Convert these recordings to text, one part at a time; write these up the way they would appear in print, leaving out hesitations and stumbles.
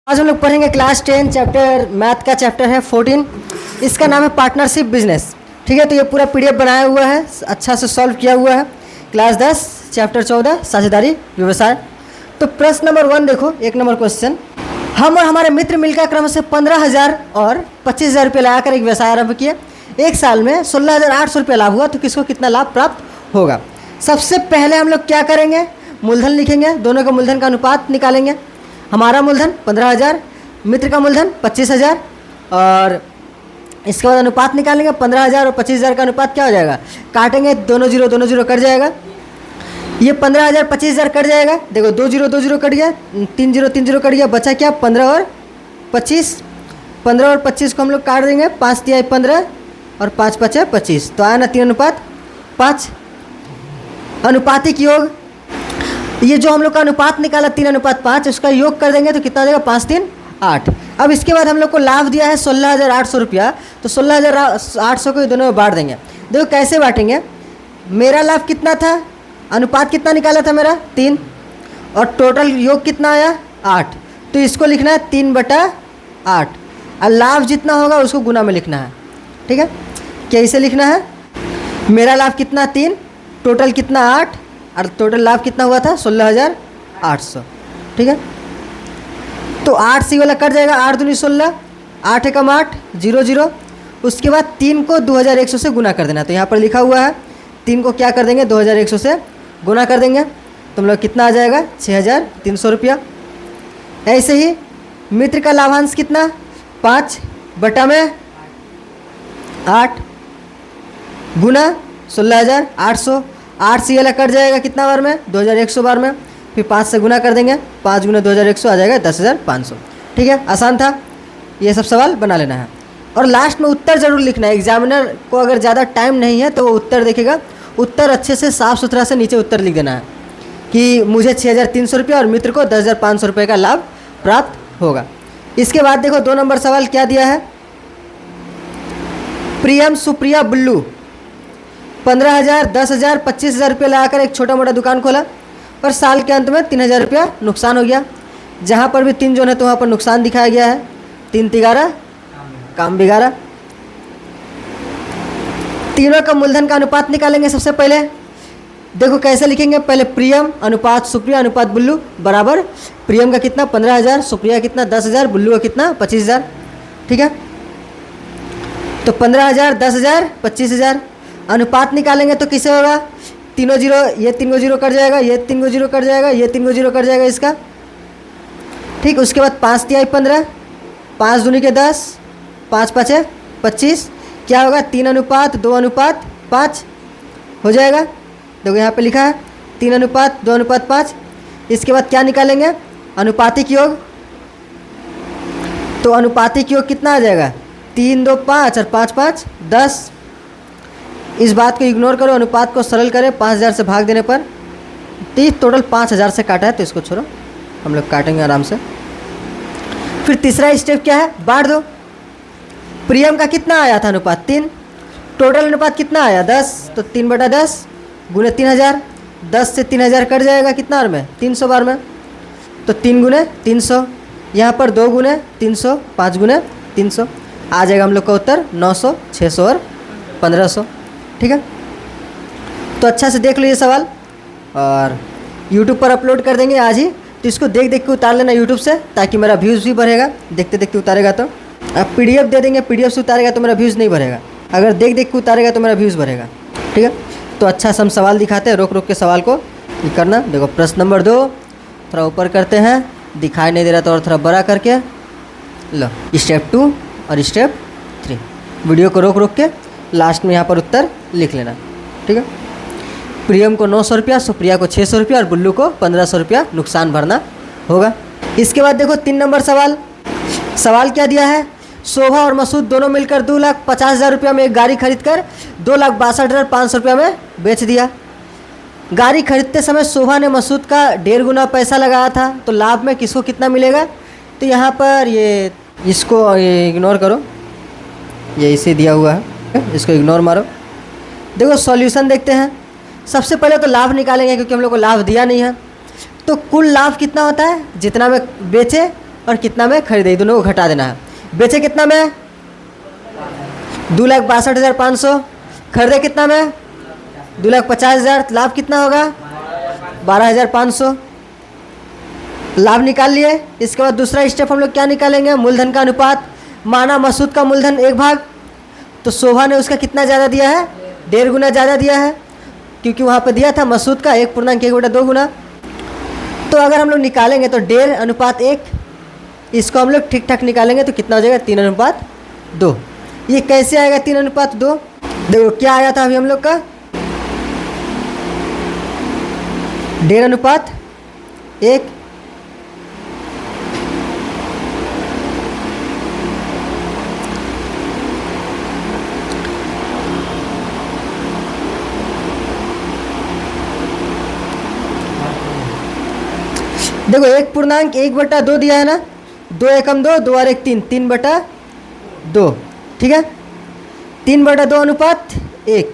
आज हम लोग पढ़ेंगे क्लास 10 चैप्टर मैथ का चैप्टर है 14। इसका नाम है पार्टनरशिप बिजनेस। ठीक है, तो ये पूरा पीडीएफ बनाया हुआ है, अच्छा से सॉल्व किया हुआ है। क्लास 10 चैप्टर 14 साझेदारी व्यवसाय। तो प्रश्न नंबर 1 देखो, 1 नंबर क्वेश्चन। हम और हमारे मित्र मिलकर क्रम से 15,000 और 25,000 रुपये लगाकर एक व्यवसाय आरंभ किए। एक साल में 16,800 रुपये लाभ हुआ, तो किसको कितना लाभ प्राप्त होगा। सबसे पहले हम लोग क्या करेंगे, मूलधन लिखेंगे, दोनों का मूलधन का अनुपात निकालेंगे। हमारा मूलधन 15,000, मित्र का मूलधन 25,000, और इसके बाद अनुपात निकालेंगे। 15,000 और 25,000 का अनुपात क्या हो जाएगा, काटेंगे, दोनों जीरो कट जाएगा। ये 15,000 25,000 कट जाएगा, देखो 2 जीरो कट गया, 3 जीरो कट गया, बचा क्या 15 और 25। 15 और 25 को हम लोग काट देंगे, 5 तिहाई 15 और 5 5 25, तो आया ना 3:5। अनुपातिक योग, ये जो हम लोग का अनुपात निकाला 3:5, उसका योग कर देंगे तो कितना हो जाएगा 5 3 8। अब इसके बाद हम लोग को लाभ दिया है 16,800 रुपया, तो 16,800 को दोनों में बांट देंगे। देखो कैसे बांटेंगे, मेरा लाभ कितना था, अनुपात कितना निकाला था मेरा 3, और टोटल योग कितना आया 8, तो इसको लिखना है 3/8, और लाभ जितना होगा उसको गुना में लिखना है। ठीक है, कैसे लिखना है, मेरा लाभ कितना 3, टोटल कितना 8, और टोटल लाभ कितना हुआ था 16,800। ठीक है, तो 8 से वाला कट जाएगा, 8 दूनी 16, 8 एकम 8, 0। उसके बाद 3 को 2,100 से गुना कर देना, तो यहाँ पर लिखा हुआ है 3 को क्या कर देंगे 2,100 से गुना कर देंगे, तो हम लोग कितना आ जाएगा 6,300 रुपया। ऐसे ही मित्र का लाभांश कितना 5/8 गुना 16,800, 8 से वाला कट जाएगा कितना बार में 2,100 बार में, फिर 5 से गुना कर देंगे, 5 गुना 2,100 आ जाएगा 10,500। ठीक है, आसान था, ये सब सवाल बना लेना है। और लास्ट में उत्तर जरूर लिखना है, एग्जामिनर को अगर ज़्यादा टाइम नहीं है तो वो उत्तर देखेगा, उत्तर अच्छे से साफ़ सुथरा से नीचे उत्तर लिख देना है कि मुझे 6,300 रुपया और मित्र को 10,500 रुपये का लाभ प्राप्त होगा। इसके बाद देखो 2 नंबर सवाल क्या दिया है, प्रियम सुप्रिया बुल्लू 15,000 10,000 25,000 रुपये लगाकर एक छोटा मोटा दुकान खोला, पर साल के अंत में 3,000 रुपया नुकसान हो गया। जहाँ पर भी 3 जोन है तो वहाँ पर नुकसान दिखाया गया है, 3 तिगारा काम बिगाड़ा। तीनों का मूलधन का अनुपात निकालेंगे। सबसे पहले देखो कैसे लिखेंगे, पहले प्रियम अनुपात सुप्रिया अनुपात बुल्लू बराबर, प्रियम का कितना 15,000, सुप्रिया कितना 10,000, बुल्लू का कितना 25,000। ठीक है, तो 15,000 10,000 25,000। अनुपात निकालेंगे तो किसे होगा, तीनों जीरो, ये 3 जीरो कट जाएगा, ये 3 जीरो कट जाएगा, ये 3 जीरो कट जाएगा इसका। ठीक, उसके बाद 5 तिहाई 15, 5 दूनी के 10, 5 5 25, क्या होगा 3:2:5 हो जाएगा। देखो यहाँ पे लिखा है 3:2:5। इसके बाद क्या निकालेंगे, अनुपातिक योग, तो अनुपातिक योग कितना आ जाएगा 3 2 5 और 5 5 10। इस बात को इग्नोर करो, अनुपात को सरल करें, 5,000 से भाग देने पर, तो टोटल 5,000 से काटा है, तो इसको छोड़ो, हम लोग काटेंगे आराम से। फिर तीसरा स्टेप क्या है, बांट दो। प्रियम का कितना आया था अनुपात 3, टोटल अनुपात कितना आया 10, तो 3/10 गुने 3,000, 10 से 3,000 कट जाएगा कितना बार में 300 बार में, तो 3 गुने 300, यहाँ पर 2 गुने 300, 5 गुने 300, आ जाएगा हम लोग का उत्तर 900, 600 और 1,500। ठीक है, तो अच्छा से देख लो ये सवाल, और YouTube पर अपलोड कर देंगे आज ही, तो इसको देख देख के उतार लेना YouTube से, ताकि मेरा व्यूज़ भी बढ़ेगा। देखते देखते उतारेगा तो, अब PDF दे देंगे, PDF से उतारेगा तो मेरा व्यूज़ नहीं बढ़ेगा, अगर देख देख के उतारेगा तो मेरा व्यूज़ बढ़ेगा। ठीक है, तो अच्छा से हम सवाल दिखाते हैं, रोक रोक के सवाल को ये करना। देखो प्रश्न नंबर 2 थोड़ा ऊपर करते हैं, दिखाई नहीं दे रहा तो और थोड़ा बड़ा करके लो, स्टेप 2 और स्टेप 3, वीडियो को रोक रोक के लास्ट में यहाँ पर उत्तर लिख लेना। ठीक है, प्रियम को 900 रुपया, सुप्रिया को 600 रुपया और बुल्लू को 1,500 रुपया नुकसान भरना होगा। इसके बाद देखो 3 नंबर सवाल क्या दिया है, शोभा और मसूद दोनों मिलकर 2,50,000 रुपया में एक गाड़ी खरीदकर 2,62,500 रुपया में बेच दिया। गाड़ी खरीदते समय शोभा ने मसूद का 1.5 गुना पैसा लगाया था, तो लाभ में किसको कितना मिलेगा, तो यहाँ पर ये इसको इग्नोर करो, ये इसे दिया हुआ है, इसको इग्नोर मारो। देखो सॉल्यूशन देखते हैं। सबसे पहले तो लाभ निकालेंगे, क्योंकि हम लोग को लाभ दिया नहीं है, तो कुल लाभ कितना होता है, जितना में बेचे और कितना में खरीदे, दोनों को घटा देना है। बेचे कितना में? 2,62,500। खरीदे कितना में? 2,50,000। लाभ कितना होगा? 12,500। लाभ निकाल लिए। इसके बाद दूसरा स्टेप हम लोग क्या निकालेंगे? मूलधन का अनुपात। माना मसूद का मूलधन 1 भाग, तो शोभा ने उसका कितना ज़्यादा दिया है? 1.5 गुना ज़्यादा दिया है, क्योंकि वहाँ पे दिया था मसूद का 1.1/2 गुना। तो अगर हम लोग निकालेंगे तो 1.5 अनुपात 1, इसको हम लोग ठीक ठाक निकालेंगे तो कितना हो जाएगा? 3 अनुपात 2। ये कैसे आएगा 3 अनुपात 2? देखो क्या आया था अभी हम लोग का 1.5 अनुपात 1। देखो 1.1/2 दिया है ना, 2 एकम 2, 2 और 1 3, 3/2, ठीक है। 3/2 अनुपात 1।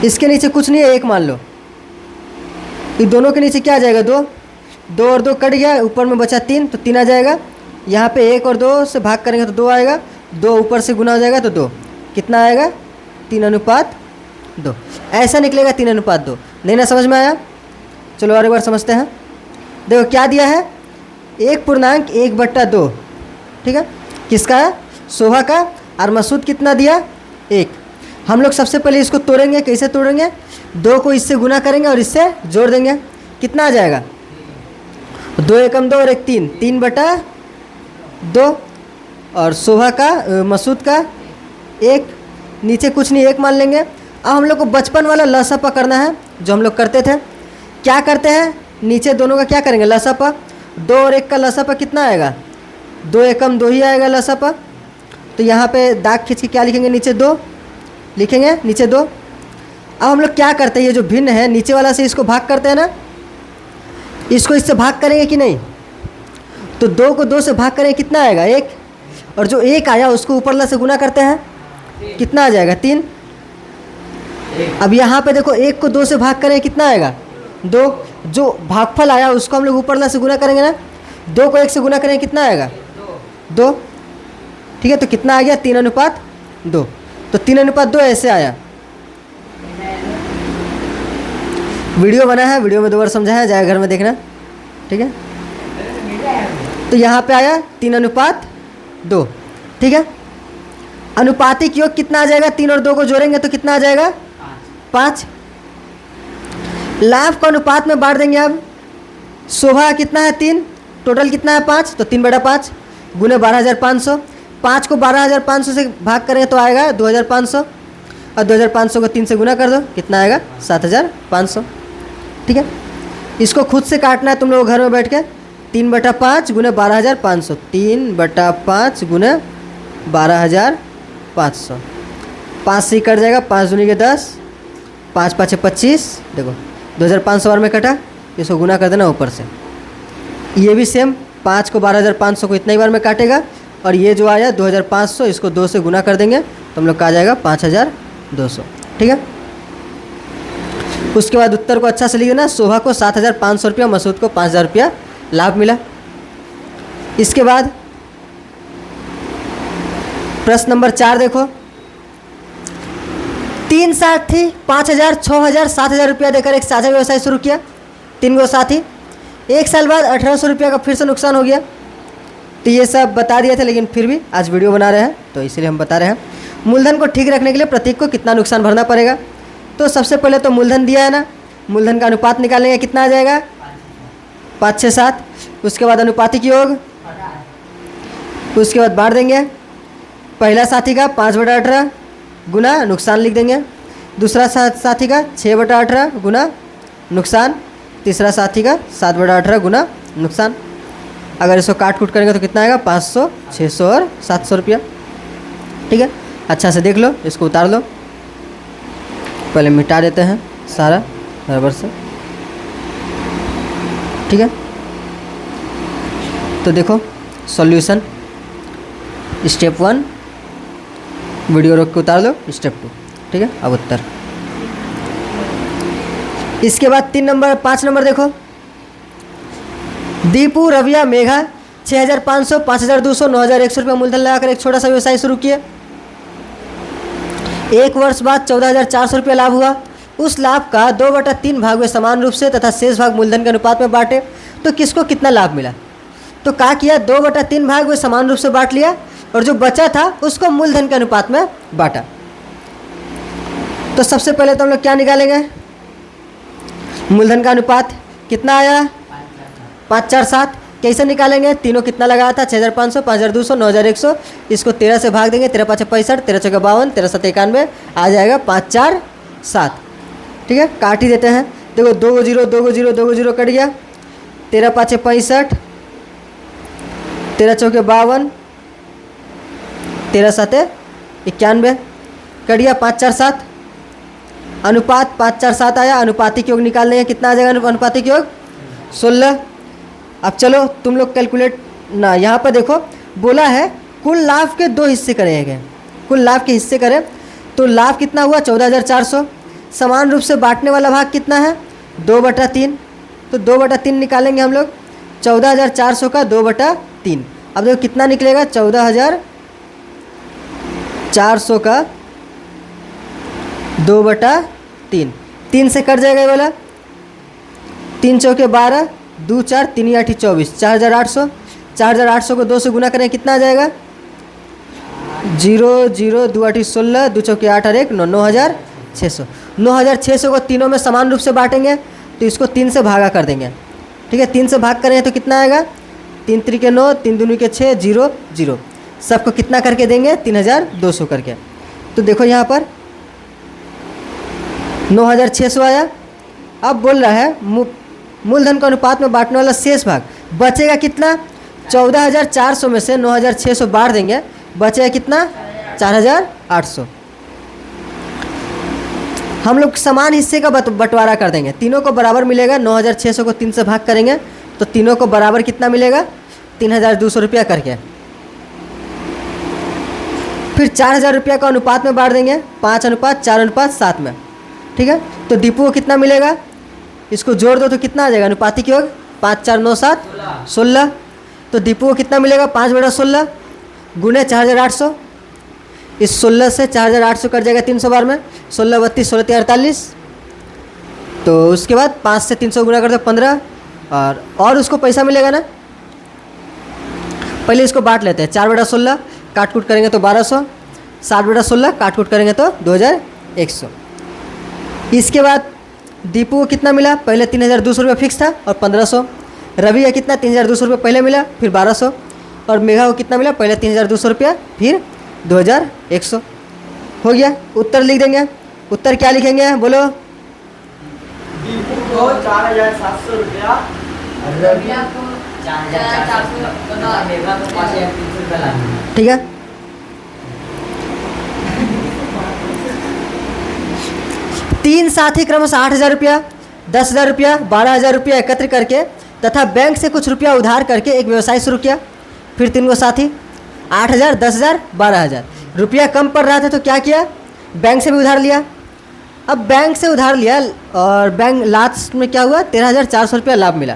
इसके नीचे कुछ नहीं है, 1 मान लो। ये दोनों के नीचे क्या आ जाएगा? 2, 2 और 2 कट गया, ऊपर में बचा 3, तो 3 आ जाएगा। यहाँ पे 1 और 2 से भाग करेंगे तो 2 आएगा, 2 ऊपर से गुना हो जाएगा तो 2। कितना आएगा? 3 अनुपात 2। ऐसा निकलेगा 3 अनुपात 2। नहीं ना समझ में आया? चलो और एक बार समझते हैं। देखो क्या दिया है? 1.1/2, ठीक है। किसका है? शोभा का। और मसूद कितना दिया? 1। हम लोग सबसे पहले इसको तोड़ेंगे। कैसे तोड़ेंगे? 2 को इससे गुना करेंगे और इससे जोड़ देंगे। कितना आ जाएगा? 2 एकम 2 और 1 3, 3/2। और शोभा का मसूद का 1, नीचे कुछ नहीं, 1 मान लेंगे। अब हम लोग को बचपन वाला लसापा करना है, जो हम लोग करते थे। क्या करते हैं? नीचे दोनों का क्या करेंगे? लसापा। 2 और 1 का लसापा कितना आएगा? 2 एकम 2 ही आएगा लसापा। तो यहाँ पे दाग खींच के क्या लिखेंगे? नीचे 2 लिखेंगे, नीचे 2। अब हम लोग क्या करते हैं? ये जो भिन्न है नीचे वाला से इसको भाग करते हैं ना, इसको इससे भाग करेंगे कि नहीं? तो 2 को 2 से भाग करेंगे, कितना आएगा? 1। और जो 1 आया उसको ऊपर वाला से गुना करते हैं, कितना आ जाएगा? 3। अब यहाँ पे देखो 1 को 2 से भाग करें, कितना आएगा? 2। जो भागफल आया उसको हम लोग ऊपर वाला से गुना करेंगे ना, 2 को 1 से गुना करेंगे, कितना आएगा? 2, ठीक है। तो कितना आ गया? 3 अनुपात 2। तो 3 अनुपात 2 ऐसे आया। वीडियो बना है, वीडियो में 2 बार समझाया जाएगा, घर में देखना, ठीक है। तो यहाँ पे आया 3 अनुपात 2, ठीक है। अनुपातिक योग कितना आ जाएगा? 3 और 2 को जोड़ेंगे तो कितना आ जाएगा? 5। लाभ को अनुपात में बांट देंगे। अब शोभा कितना है? 3, टोटल कितना है? 5, तो 3/5 गुने 12,500। 5 को 12,500 से भाग करें तो आएगा 2,500, और 2,500 को 3 से गुना कर दो, कितना आएगा? 7,500, ठीक है। इसको खुद से काटना है तुम लोग घर में बैठ के। 3/5 गुने 12,500, 3/5 गुने 12,500। 5 से कट जाएगा, 5 दूनी के 10, 5 5 25। देखो 2,500 बार में कटा, इसको गुना कर देना ऊपर से। ये भी सेम 5 को 12,500 को इतना ही बार में काटेगा, और ये जो आया 2,500, इसको 2 से गुना कर देंगे तो हम लोग का आ जाएगा 5,200, ठीक है। उसके बाद उत्तर को अच्छा से लिख देना। शोभा को 7,500 रुपया, मसूद को 5,000 रुपया लाभ मिला। इसके बाद प्रश्न नंबर 4 देखो। 3 साथी 5,000, 6,000, 7,000 रुपया देकर एक साझा व्यवसाय शुरू किया। 3 गो साथी। 1 साल बाद 1,800 रुपया का फिर से नुकसान हो गया। तो ये सब बता दिए थे, लेकिन फिर भी आज वीडियो बना रहे हैं तो इसलिए हम बता रहे हैं। मूलधन को ठीक रखने के लिए प्रत्येक को कितना नुकसान भरना पड़ेगा? तो सबसे पहले तो मूलधन दिया है ना, मूलधन का अनुपात निकालेंगे, कितना आ जाएगा? 5 6 7। उसके बाद अनुपातिक योग, उसके बाद बांट देंगे। पहला साथी का 5/18 गुना नुकसान लिख देंगे। दूसरा साथी का 6/18 गुना नुकसान। तीसरा साथी का 7/18 गुना नुकसान। अगर इसको काट कूट करेंगे तो कितना आएगा? 500, 600 और 700 रुपया, ठीक है। अच्छा से देख लो, इसको उतार लो। पहले मिटा देते हैं सारा बराबर से, ठीक है। तो देखो सॉल्यूशन, स्टेप 1 वीडियो रोक के उतार लो, स्टेप 2, ठीक है। अब उत्तर। इसके बाद 5 नंबर देखो। दीपू, रविया, मेघा 6,500, 5,200, 9,100 रुपये मूलधन लगाकर एक छोटा सा व्यवसाय शुरू किए। एक वर्ष बाद 14,400 रुपये लाभ हुआ। उस लाभ का 2/3 भाग में समान रूप से तथा शेष भाग मूलधन के अनुपात में बांटे तो किसको कितना लाभ मिला? तो क्या किया, 2/3 भाग में समान रूप से बांट लिया और जो बचा था उसको मूलधन के अनुपात में बांटा। तो सबसे पहले तो हम लोग क्या निकालेंगे, मूलधन का अनुपात कितना आया, 547। कैसे निकालेंगे, तीनों कितना लगाया था, 6,500, 5,200, 9,100। इसको 13 से भाग देंगे, 13 5 65, 13 6 52, 13 7 91, आ जाएगा 547। ठीक है, काट ही देते हैं। देखो 2 0 2 0 2 0 कट गया, 13 5 65, 13 4 52, 13 7 91 कट गया, 547। अनुपात 547 आया। अनुपातिक योग निकाल लेंगे, कितना आ जाएगा अनुपातिक योग, 16। अब चलो तुम लोग कैलकुलेट ना, यहाँ पर देखो बोला है कुल लाभ के 2 हिस्से करेंगे, कुल लाभ के हिस्से करें तो लाभ कितना हुआ, 14,400। समान रूप से बांटने वाला भाग कितना है, 2/3। तो 2/3 निकालेंगे हम लोग, 14,400 का 2/3। अब देखो कितना निकलेगा, 14,400 का 2/3। 3 से कट जाएगा ये वाला, 3 चौके 12, 2 4, 3 8 24, 4,800। 4,800 को 2 से गुना करें कितना आ जाएगा, 0 0 2 8 16, 2 चौके 8 और 1 9, 9,600। 9,600 को तीनों में समान रूप से बांटेंगे तो इसको 3 से भागा कर देंगे। ठीक है, 3 से भाग करें तो कितना आएगा, 3 3 के 9, 3 2 के 6, 0 0। सबको कितना करके देंगे, 3,200 करके। तो देखो यहाँ पर 9,600 आया। अब बोल रहा है मूलधन का अनुपात में बांटने वाला शेष भाग बचेगा कितना, 14,400 में से 9,600 बांट देंगे, बचेगा कितना, 4,800। हम लोग समान हिस्से का बंटवारा कर देंगे, तीनों को बराबर मिलेगा। 9,600 को 3 से भाग करेंगे तो तीनों को बराबर कितना मिलेगा, 3,200 रुपया करके। फिर 4,000 रुपया का अनुपात में बांट देंगे, 5:4:7 में। ठीक है, तो दीपू को कितना मिलेगा, इसको जोड़ दो तो कितना आ जाएगा अनुपातिक योग, 5 4 9 7 16। तो दीपू को कितना मिलेगा, 5/16 गुने 4,800। इस 16 से 4,800 कट जाएगा 300 बार में, 16 32 16 48। तो उसके बाद 5 से 300 गुना कर दो 15, और उसको पैसा मिलेगा ना। पहले इसको बांट लेते हैं, 4/16 काट कूट करेंगे तो 1,200, 7/16 काट कूट करेंगे तो 2,100। इसके बाद दीपू को कितना मिला, पहले 3,200 रुपये फिक्स था और 1,500। रवि का कितना, 3,200 रुपये पहले मिला फिर 1,200। और मेघा को कितना मिला, पहले 3,200 रुपया फिर 2,100। हो गया, उत्तर लिख देंगे। उत्तर क्या लिखेंगे बोलो, दीपू को 4,700 रुपया, रविया को 4,400 तथा मेघा को 5,300 रुपया लाना। ठीक है, तीन साथी क्रमशः 8,000 रुपया, 10,000 रुपया, 12,000 रुपया एकत्र करके तथा बैंक से कुछ रुपया उधार करके एक व्यवसाय शुरू किया। फिर 3 गो साथी 8,000, 10,000, 12,000 रुपया कम पड़ रहा था तो क्या किया, बैंक से भी उधार लिया। अब बैंक से उधार लिया और बैंक लास्ट में क्या हुआ, 13,400 रुपया लाभ मिला।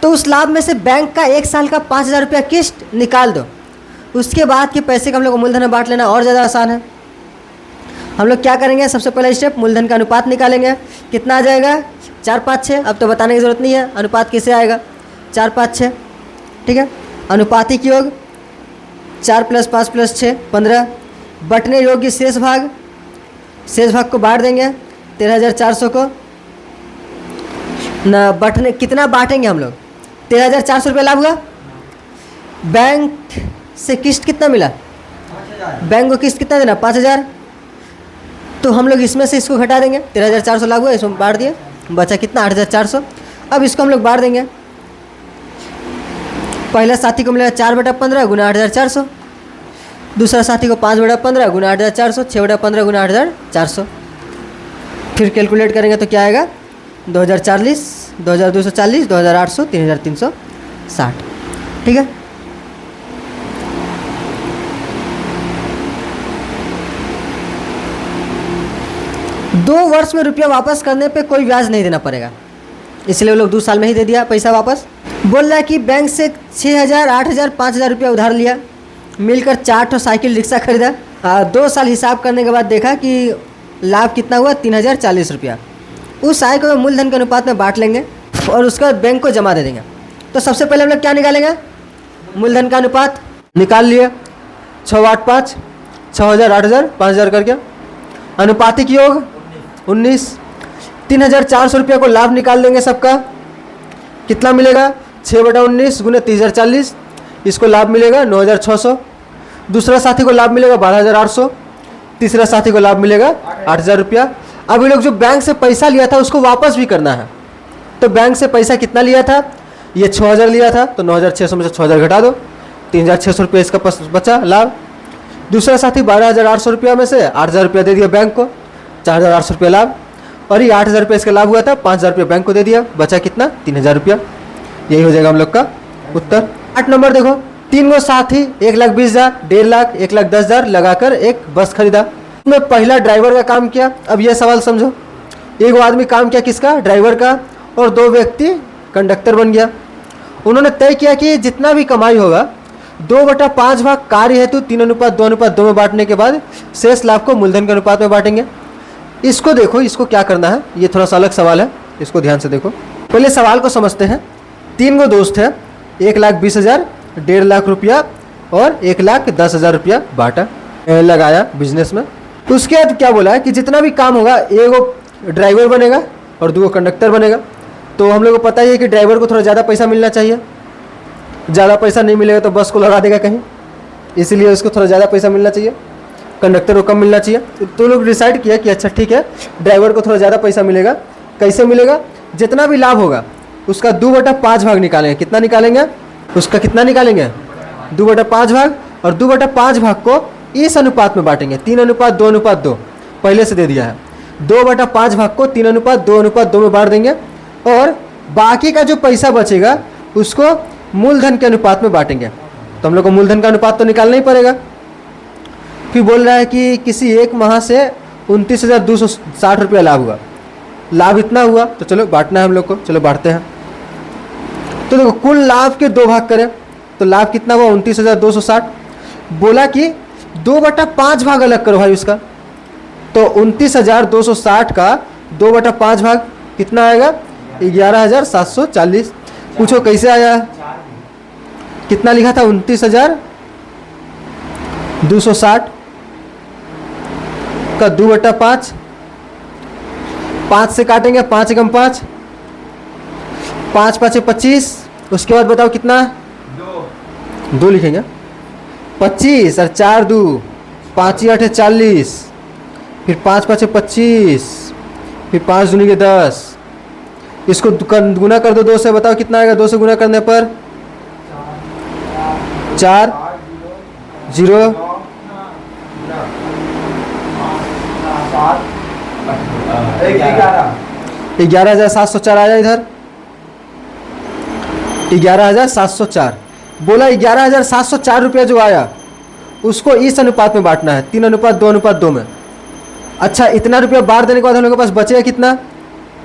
तो उस लाभ में से बैंक का 1 साल का 5,000 रुपया किस्त निकाल दो। उसके बाद के पैसे का हम लोग को मूलधन में बांट लेना और ज़्यादा आसान है। हम लोग क्या करेंगे, सबसे पहला स्टेप मूलधन का अनुपात निकालेंगे। कितना आ जाएगा, 4 5 6। अब तो बताने की ज़रूरत नहीं है अनुपात कैसे आएगा, 4 5 6। ठीक है, अनुपातिक योग 4 + 5 + 6 15। बटने योग्य शेष भाग को बांट देंगे 13,400 को न बटने कितना बांटेंगे हम लोग, 13,400 रुपये लाभ हुआ। बैंक से किस्त कितना मिला, बैंक को किस्त कितना देना, 5,000। तो हम लोग इसमें से इसको घटा देंगे, 13,400 लाभ हुआ, इसमें बांट दिए, बचा कितना 8,400। अब इसको हम लोग बांट देंगे। पहला साथी को मिलेगा 4/15 गुना 8,400, दूसरा साथी को 5/15 गुना 8,400, 6/15 गुना 8,400। फिर कैलकुलेट करेंगे तो क्या आएगा, 2,040, 2,240, 2,800, 3,360। ठीक है, दो वर्ष में रुपया वापस करने पे कोई ब्याज नहीं देना पड़ेगा। इसलिए वो लोग 2 साल में ही दे दिया पैसा वापस। बोल रहा है कि बैंक से 6,000, 8,000, 5,000 रुपया उधार लिया, मिलकर 4 ठो साइकिल रिक्शा खरीदा। 2 साल हिसाब करने के बाद देखा कि लाभ कितना हुआ, 3,040 रुपया। उस आय को मूलधन के अनुपात में बांट लेंगे और उसके बाद बैंक को जमा दे देंगे। तो सबसे पहले हम लोग क्या निकालेंगे, मूलधन का अनुपात निकाल लिए। 6, 8, 5, 6,000, 8,000, 5,000 करके। अनुपातिक योग 19। 3,400 रुपये को लाभ निकाल देंगे सबका। कितना मिलेगा, 6/19 गुने 3,040, इसको लाभ मिलेगा 9,600। दूसरा साथी को लाभ मिलेगा 12,800। तीसरा साथी को लाभ मिलेगा 8,000 रुपया। अब ये लोग जो बैंक से पैसा लिया था उसको वापस भी करना है। तो बैंक से पैसा कितना लिया था, ये 6,000 लिया था, तो 9,600 में से 6,000 घटा दो, 3,600 रुपये इसका बचा लाभ। दूसरा साथी 12,800 रुपया में से 8,000 रुपया दे दिया बैंक को, 4,800 रुपया लाभ। और ये 8,000 रुपये इसका लाभ हुआ था, 5,000 रुपया बैंक को दे दिया, बचा कितना, 3,000 रुपया। यही हो जाएगा हम लोग का उत्तर। 8 नंबर देखो, 3 गो साथी 1,20,000, 1.5 लाख, 1,10,000 लगाकर एक बस खरीदा। उसमें पहला ड्राइवर का काम किया। अब यह सवाल समझो, एक आदमी काम किया किसका, ड्राइवर का, और 2 व्यक्ति कंडक्टर बन गया। उन्होंने तय किया कि जितना भी कमाई होगा 2/5 भाग कार्य हेतु 3:2:2 में बांटने के बाद शेष लाभ को मूलधन के अनुपात में बांटेंगे। इसको देखो, इसको क्या करना है, ये थोड़ा सा अलग सवाल है, इसको ध्यान से देखो। पहले सवाल को समझते हैं। 3 गो दोस्त है, 1,20,000, 1.5 लाख रुपया और 1,10,000 रुपया बांटा, लगाया बिजनेस में। उसके बाद क्या बोला है कि जितना भी काम होगा, 1 ड्राइवर बनेगा और 2 कंडक्टर बनेगा। तो हम लोग को पता ही है कि ड्राइवर को थोड़ा ज़्यादा पैसा मिलना चाहिए, ज़्यादा पैसा नहीं मिलेगा तो बस को लगा देगा कहीं, इसलिए उसको थोड़ा ज़्यादा पैसा मिलना चाहिए, कंडक्टर को कम मिलना चाहिए। तो लोग डिसाइड किया कि अच्छा ठीक है, ड्राइवर को थोड़ा ज़्यादा पैसा मिलेगा। कैसे मिलेगा, जितना भी लाभ होगा उसका 2/5 भाग निकालेंगे। कितना निकालेंगे, उसका कितना निकालेंगे, 2/5 भाग, और 2/5 भाग को इस अनुपात में बांटेंगे, 3:2:2 पहले से दे दिया है। 2/5 भाग को 3:2:2 में बांट देंगे और बाकी का जो पैसा बचेगा उसको मूलधन के अनुपात में बांटेंगे। तो हम लोग को मूलधन का अनुपात तो निकालना ही पड़ेगा। फिर बोल रहा है कि किसी एक माह से 29,260 रुपया लाभ हुआ, लाभ इतना हुआ, तो चलो बांटना है हम लोग को, चलो बांटते हैं। तो देखो कुल लाभ के 2 भाग करें तो लाभ कितना हुआ, 29,260। बोला कि 2/5 भाग अलग करो भाई उसका, तो 29,260 का 2/5 भाग कितना आएगा, 11,740। पूछो कैसे आया, कितना लिखा था, 29,260 का 2/5, 5 से काटेंगे, 5 एकम 5, 5 5 25। उसके बाद बताओ कितना, 2 लिखेंगे, 25 और 4 2, 5 8 40, फिर 5 5 25, फिर 5 दूनी के 10। इसको गुना कर दो 2 से, बताओ कितना आएगा, 2 से गुना करने पर 4 0 11,704 आया इधर, 11,704। बोला 11,704 रुपया जो आया उसको इस अनुपात में बांटना है, 3:2:2 में। अच्छा, इतना रुपया बांट देने के बाद हम लोग के पास बचेगा कितना,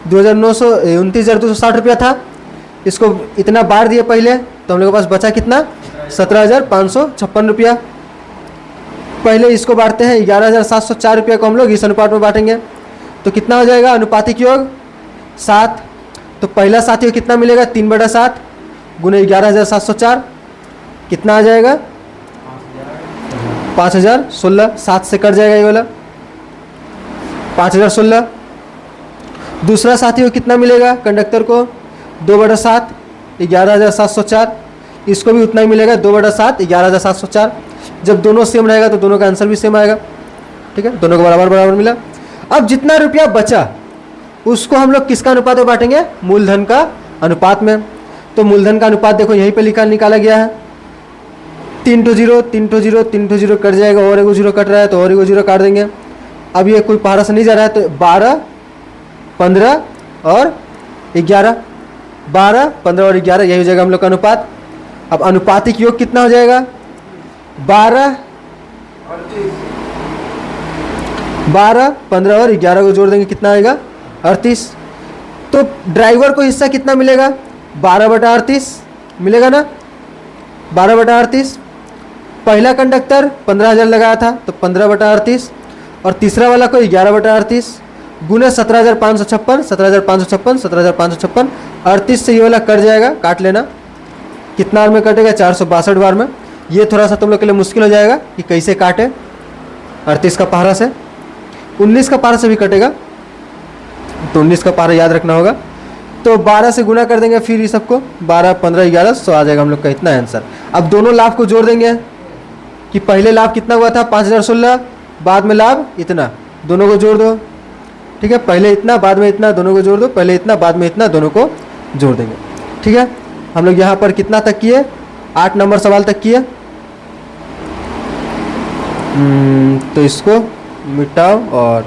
29,260 रुपया था, इसको इतना बांट दिए पहले, तो हम लोग के पास बचा कितना, 17,556 रुपया। पहले इसको बांटते हैं, 11,704 रुपया को हम लोग इस अनुपात में बांटेंगे, तो कितना हो जाएगा, अनुपातिक योग 7। तो पहला साथी को कितना मिलेगा, 3/7 गुने 11,704, कितना आ जाएगा, 5,016। 7 से कट जाएगा ये वाला, 5,016। दूसरा साथी को कितना मिलेगा, कंडक्टर को 2/7 11,704, इसको भी उतना ही मिलेगा, 2/7 11,704। जब दोनों सेम रहेगा तो दोनों का आंसर भी सेम आएगा, ठीक है, दोनों को बराबर बराबर मिला। अब जितना रुपया बचा उसको हम लोग किसका अनुपात में बांटेंगे, मूलधन का अनुपात में। तो मूलधन का अनुपात देखो यहीं पे निकाला गया है, 3 to 0 3 to 0 3 to 0 कट जाएगा, और एगो 0 कट रहा है तो और एगो 0 काट देंगे। अब ये कोई पहाड़ा से नहीं जा रहा है, तो 12 15 और 11, 12 15 और 11, यही हो जाएगा हम लोग का अनुपात। अब अनुपातिक योग कितना हो जाएगा, 12 15 और 11 को जोड़ देंगे, कितना आएगा, 38। तो ड्राइवर को हिस्सा कितना मिलेगा? 12/38 मिलेगा ना, 12/38। पहला कंडक्टर 15,000 लगाया था तो 15/38, और तीसरा वाला को 11/38 गुने 17,556, 17,556, 17,556, 38 से ये वाला कट जाएगा, काट लेना। कितना बार में कटेगा? 462 बार में। ये थोड़ा सा तुम लोग के लिए मुश्किल हो जाएगा कि कैसे काटे। 38 का पहाड़ा से, 19 का पहाड़ा से भी कटेगा, तो 19 का पहाड़ा याद रखना होगा। तो 12 से गुना कर देंगे, फिर ये सबको 12, 15, 11, 100 आ जाएगा हम लोग का इतना आंसर। अब दोनों लाभ को जोड़ देंगे कि पहले लाभ कितना हुआ था? 5,016, बाद में लाभ इतना, दोनों को जोड़ दो। ठीक है, पहले इतना बाद में इतना, दोनों को जोड़ दो, पहले इतना बाद में इतना, दोनों को जोड़ देंगे। ठीक है, हम लोग यहाँ पर कितना तक किए? 8 नंबर सवाल तक किए। तो इसको मिटाओ और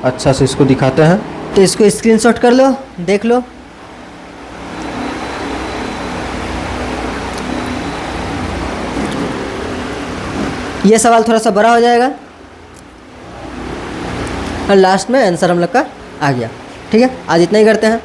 अच्छा से इसको दिखाते हैं। तो इसको स्क्रीनशॉट कर लो, देख लो। ये सवाल थोड़ा सा बड़ा हो जाएगा और लास्ट में आंसर हम लोग का आ गया। ठीक है, आज इतना ही करते हैं।